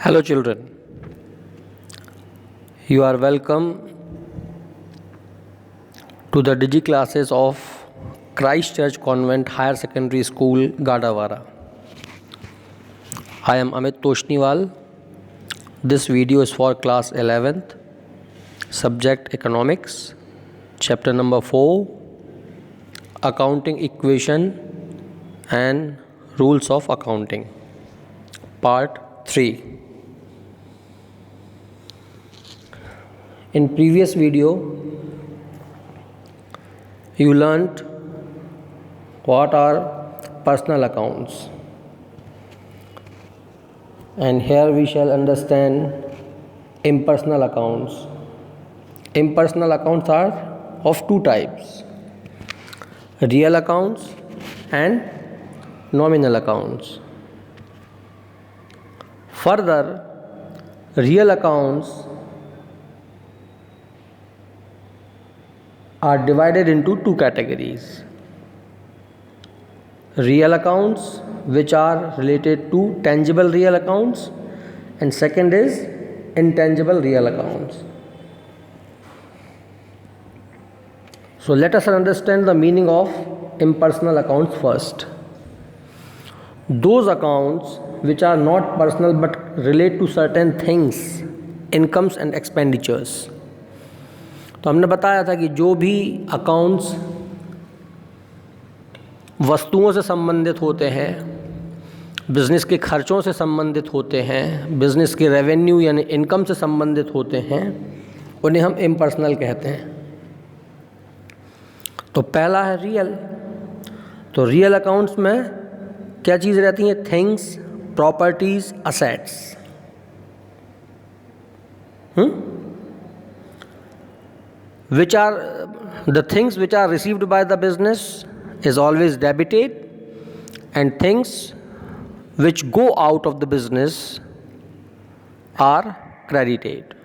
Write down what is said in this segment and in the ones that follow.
Hello, children. You are welcome to the Digi classes of Christ Church Convent Higher Secondary School, Gadawara. I am Amit Toshniwal. This video is for class 11th, subject economics, chapter number 4, accounting equation and rules of accounting, part 3. In previous video, you learnt what are personal accounts, and here we shall understand impersonal accounts. Impersonal accounts are of two types: real accounts and nominal accounts. Further, real accounts are divided into two categories: real accounts, which are related to tangible real accounts, and second is intangible real accounts. So let us understand the meaning of impersonal accounts first. Those accounts which are not personal but relate to certain things, incomes and expenditures. तो हमने बताया था कि जो भी accounts वस्तुओं से संबंधित होते हैं, बिज़नेस के खर्चों से संबंधित होते हैं, बिज़नेस के रेवेन्यू यानी इनकम से संबंधित होते हैं, उन्हें हम इम्पर्सनल कहते हैं. तो पहला है रियल. तो रियल अकाउंट्स में क्या चीज़ रहती हैं? Things, properties, assets. Which are the things which are received by the business is always debited, and things which go out of the business are credited.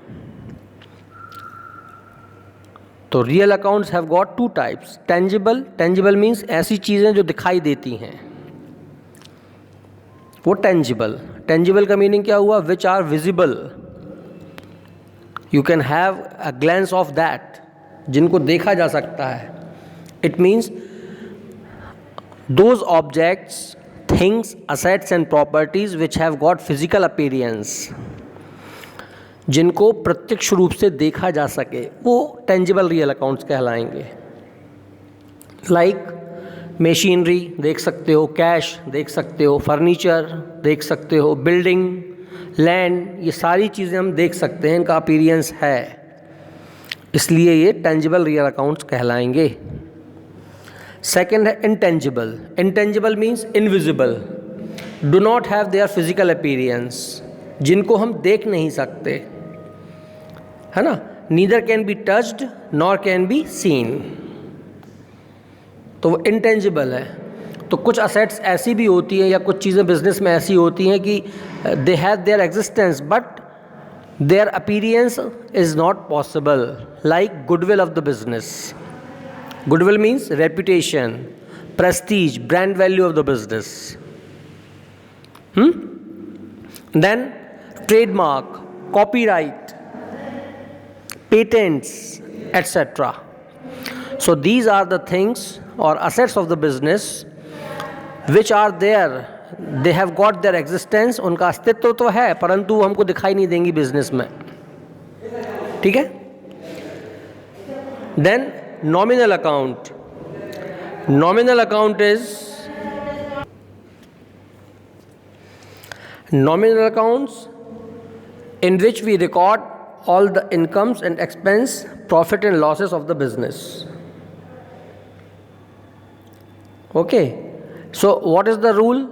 तो real accounts have got two types: tangible means ऐसी चीज़ें जो दिखाई देती हैं, वो tangible का meaning क्या हुआ? Which are visible, you can have a glance of that, जिनको देखा जा सकता है. It means those objects, things, assets and properties which have got physical appearance, जिनको प्रत्यक्ष रूप से देखा जा सके, वो टेंजिबल रियल अकाउंट्स कहलाएंगे. लाइक मशीनरी देख सकते हो, कैश देख सकते हो, फर्नीचर देख सकते हो, बिल्डिंग, लैंड, ये सारी चीज़ें हम देख सकते हैं, इनका अपीयरेंस है, इसलिए ये टेंजिबल रियल अकाउंट्स कहलाएंगे. सेकेंड है intangible. Intangible means invisible, do not have their physical appearance, जिनको हम देख नहीं सकते, है ना. Neither can be touched nor can be seen, तो वो इंटेंजिबल है. तो कुछ असेट्स ऐसी भी होती हैं या कुछ चीज़ें बिजनेस में ऐसी होती हैं कि they have their existence but their appearance is not possible, like goodwill of the business. Goodwill means reputation, prestige, brand value of the business. Then trademark, copyright, patents, etc. So these are the things or assets of the business which are there. They have got there existence, उनका अस्तित्व तो है परंतु हमको दिखाई नहीं देंगी business में. ठीक है. Then nominal account. Nominal account is nominal accounts in which we record all the incomes and expense, profit and losses of the business. Okay, so what is the rule?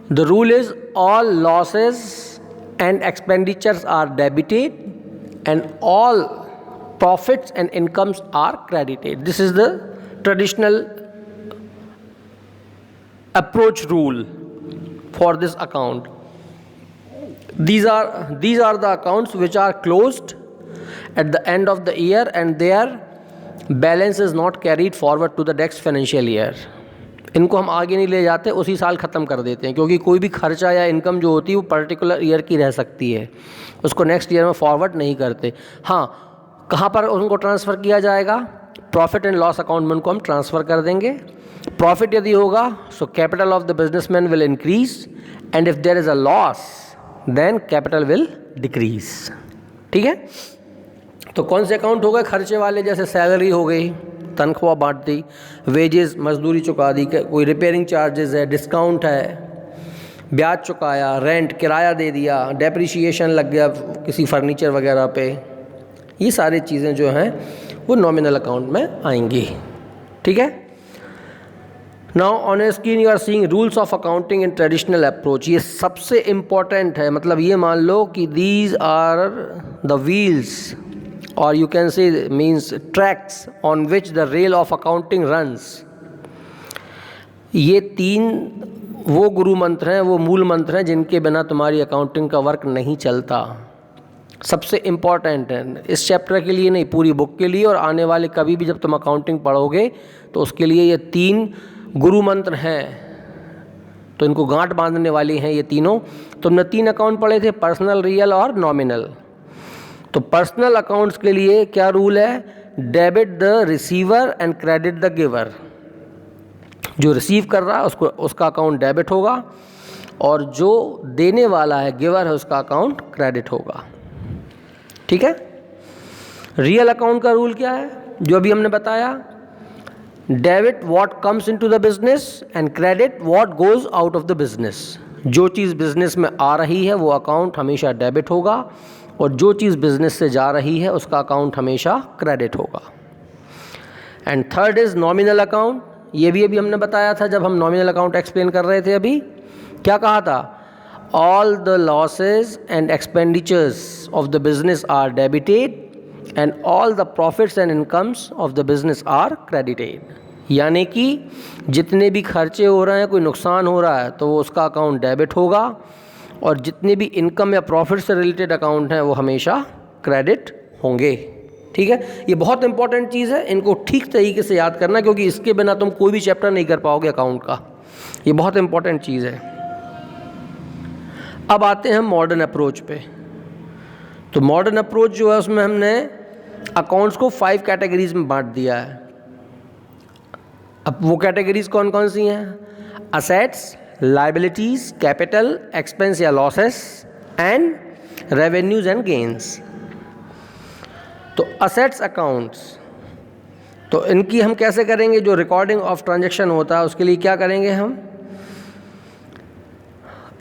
The rule is all losses and expenditures are debited and all profits and incomes are credited. This is the traditional approach rule for this account. These are the accounts which are closed at the end of the year and their balance is not carried forward to the next financial year. इनको हम आगे नहीं ले जाते, उसी साल ख़त्म कर देते हैं, क्योंकि कोई भी खर्चा या इनकम जो होती है वो पर्टिकुलर ईयर की रह सकती है, उसको नेक्स्ट ईयर में फॉरवर्ड नहीं करते। हाँ, कहाँ पर उनको ट्रांसफ़र किया जाएगा? प्रॉफिट एंड लॉस अकाउंट में उनको हम ट्रांसफ़र कर देंगे। प्रॉफिट यदि होगा so capital of the businessman will increase, and if there is a loss then capital will decrease. ठीक है, तो कौन से अकाउंट हो गए खर्चे वाले? जैसे सैलरी हो गई, तनख्वाह बांट दी, वेजेस मजदूरी चुका दी, कोई रिपेयरिंग चार्जेस है, डिस्काउंट है, ब्याज चुकाया, रेंट किराया दे दिया, डेप्रिसिएशन लग गया किसी फर्नीचर वगैरह पे, ये सारी चीज़ें जो हैं वो नॉमिनल अकाउंट में आएंगी। ठीक है, now on a screen you are seeing rules of accounting in traditional approach. ये सबसे इम्पॉर्टेंट है, मतलब ये मान लो कि दीज आर द व्हील्स और you can say means tracks on which the rail of accounting runs. ये 3 वो गुरु मंत्र हैं, वो मूल मंत्र हैं जिनके बिना तुम्हारी अकाउंटिंग का वर्क नहीं चलता। सबसे इम्पॉर्टेंट है इस चैप्टर के लिए नहीं, पूरी बुक के लिए, और आने वाले कभी भी जब तुम अकाउंटिंग पढ़ोगे तो उसके लिए ये 3 गुरु मंत्र हैं, तो इनको गांठ बांधने वाली हैं ये तीनों। तुमने 3 अकाउंट पढ़े थे, पर्सनल, रियल और नॉमिनल। तो पर्सनल अकाउंट्स के लिए क्या रूल है? Debit the receiver and credit the giver. जो रिसीव कर रहा है उसका अकाउंट डेबिट होगा, और जो देने वाला है गिवर है उसका अकाउंट क्रेडिट होगा। ठीक है, रियल अकाउंट का रूल क्या है? जो अभी हमने बताया, debit what comes into the business and credit what goes out of the business. जो चीज़ बिजनेस में आ रही है वो अकाउंट हमेशा डेबिट होगा, और जो चीज़ बिजनेस से जा रही है उसका अकाउंट हमेशा क्रेडिट होगा। And third is nominal account. ये भी अभी हमने बताया था जब हम नॉमिनल अकाउंट एक्सप्लेन कर रहे थे। अभी क्या कहा था? All the losses and expenditures of the business are debited and all the profits and incomes of the business are credited. यानी कि जितने भी खर्चे हो रहे हैं, कोई नुकसान हो रहा है तो वो उसका अकाउंट डेबिट होगा, और जितने भी इनकम या प्रॉफिट से रिलेटेड अकाउंट हैं वो हमेशा क्रेडिट होंगे। ठीक है, ये बहुत इंपॉर्टेंट चीज़ है, इनको ठीक तरीके से याद करना, क्योंकि इसके बिना तुम कोई भी चैप्टर नहीं कर पाओगे अकाउंट का। ये बहुत इंपॉर्टेंट चीज़ है। अब आते हैं मॉडर्न अप्रोच पे। तो मॉडर्न अप्रोच जो है उसमें हमने अकाउंट्स को 5 कैटेगरीज में बांट दिया है। अब वो कैटेगरीज कौन कौन सी हैं? असेट्स, लाइबिलिटीज, कैपिटल, एक्सपेंस या losses, and revenues and gains. तो असेट्स अकाउंट्स, तो इनकी हम कैसे करेंगे? जो रिकॉर्डिंग ऑफ ट्रांजैक्शन होता है उसके लिए क्या करेंगे हम?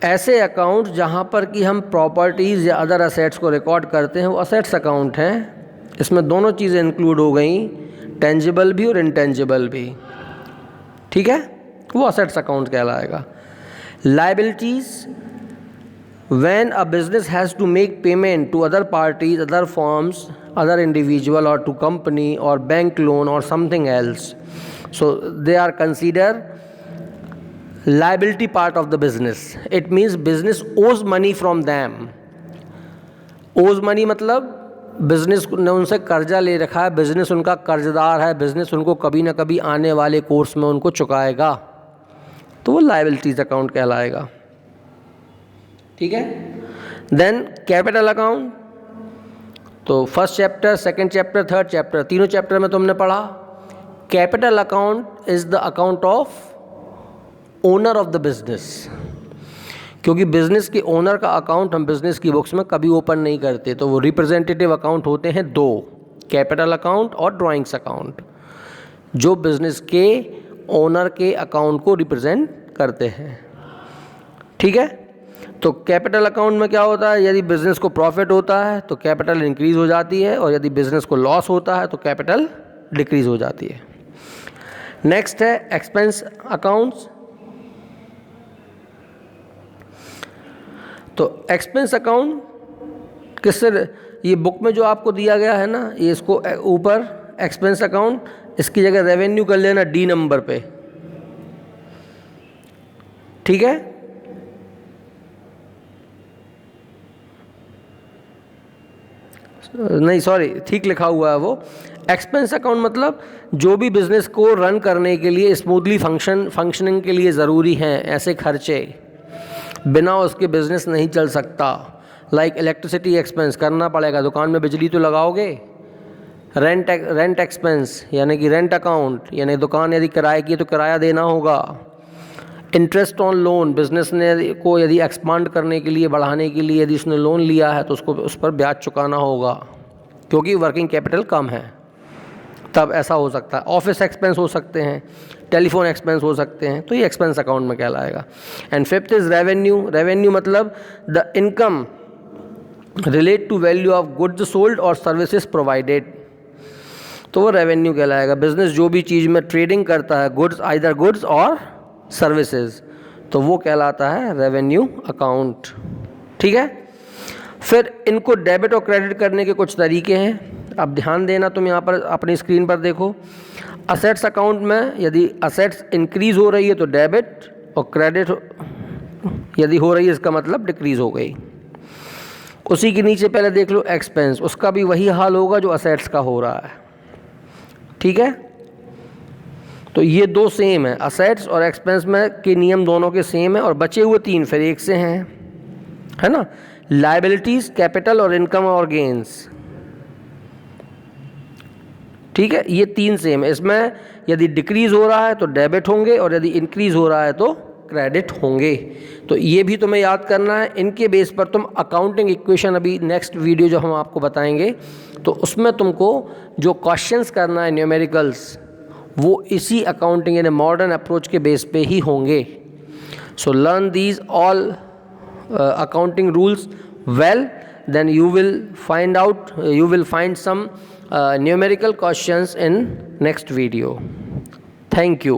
ऐसे अकाउंट जहाँ पर कि हम प्रॉपर्टीज़ या अदर असेट्स को रिकॉर्ड करते हैं वो असेट्स अकाउंट हैं। इसमें दोनों चीज़ें इंक्लूड हो गई, टेंजिबल भी और इंटेंजिबल भी। ठीक है, वो असेट्स अकाउंट कहलाएगा। Liabilities, when a business has to make payment to other parties, other firms, other individual, or to company or bank loan or something else, so they are considered liability part of the business. It means business owes money from them. owes money मतलब business ने उनसे कर्जा ले रखा है, business उनका कर्जदार है, बिजनेस उनको कभी ना कभी आने वाले कोर्स में उनको चुकाएगा, तो वो लाइबिलिटीज अकाउंट कहलाएगा। ठीक है, देन कैपिटल अकाउंट। तो first chapter, second chapter, third chapter, तीनों चैप्टर में तुमने पढ़ा capital account is the account of owner of the business. क्योंकि बिजनेस के ओनर का अकाउंट हम बिजनेस की बुक्स में कभी ओपन नहीं करते, तो वो रिप्रेजेंटेटिव अकाउंट होते हैं 2, कैपिटल अकाउंट और ड्राइंग्स अकाउंट, जो बिजनेस के ओनर के अकाउंट को रिप्रेजेंट करते हैं। ठीक है, तो कैपिटल अकाउंट में क्या होता है? यदि बिजनेस को प्रॉफिट होता है तो कैपिटल इंक्रीज हो जाती है, और यदि बिजनेस को लॉस होता है तो कैपिटल डिक्रीज हो जाती है। नेक्स्ट है एक्सपेंस अकाउंट्स। तो एक्सपेंस अकाउंट किससे, ये बुक में जो आपको दिया गया है ना, ये इसको ऊपर एक्सपेंस अकाउंट, इसकी जगह रेवेन्यू कर लेना डी नंबर पे। ठीक है, नहीं सॉरी, ठीक लिखा हुआ है वो। एक्सपेंस अकाउंट मतलब जो भी बिज़नेस को रन करने के लिए, स्मूथली फंक्शनिंग के लिए ज़रूरी हैं ऐसे खर्चे, बिना उसके बिज़नेस नहीं चल सकता। लाइक इलेक्ट्रिसिटी एक्सपेंस करना पड़ेगा, दुकान में बिजली तो लगाओगे। रेंट एक्सपेंस यानी कि रेंट अकाउंट, यानी दुकान यदि किराए की है तो किराया देना होगा। इंटरेस्ट ऑन लोन, बिज़नेस ने को यदि एक्सपांड करने के लिए, बढ़ाने के लिए यदि उसने लोन लिया है तो उसको उस पर ब्याज चुकाना होगा, क्योंकि वर्किंग कैपिटल कम है, तब ऐसा हो सकता है। ऑफिस एक्सपेंस हो सकते हैं, टेलीफोन एक्सपेंस हो सकते हैं, तो ये एक्सपेंस अकाउंट में कहलाएगा। And fifth is revenue. Revenue मतलब the income relate to value of goods sold और सर्विसेज प्रोवाइडेड, तो वो रेवेन्यू कहलाएगा। बिजनेस जो भी चीज़ में ट्रेडिंग करता है, गुड्स, आइदर गुड्स और सर्विसेज, तो वो कहलाता है रेवेन्यू अकाउंट। ठीक है। फिर इनको डेबिट और क्रेडिट करने के कुछ तरीके हैं। अब ध्यान देना, तुम यहाँ पर अपनी स्क्रीन पर देखो। असेट्स अकाउंट में यदि असेट्स इंक्रीज हो रही है तो डेबिट, और क्रेडिट यदि हो रही है इसका मतलब डिक्रीज हो गई। उसी के नीचे पहले देख लो एक्सपेंस, उसका भी वही हाल होगा जो असेट्स का हो रहा है। ठीक है। तो ये दो सेम है, असेट्स और एक्सपेंस में के नियम दोनों के सेम है, और बचे हुए तीन फिर एक से हैं, है ना। लायबिलिटीज, कैपिटल और इनकम और गेन्स। ठीक है, ये तीन सेम है। इसमें यदि डिक्रीज हो रहा है तो डेबिट होंगे, और यदि इंक्रीज हो रहा है तो क्रेडिट होंगे। तो ये भी तुम्हें याद करना है। इनके बेस पर तुम अकाउंटिंग इक्वेशन, अभी नेक्स्ट वीडियो जो हम आपको बताएंगे तो उसमें तुमको जो क्वेश्चंस करना है न्यूमेरिकल्स, वो इसी अकाउंटिंग यानी मॉडर्न अप्रोच के बेस पे ही होंगे। So learn these all accounting rules well, then you will find some numerical questions in next video. Thank you.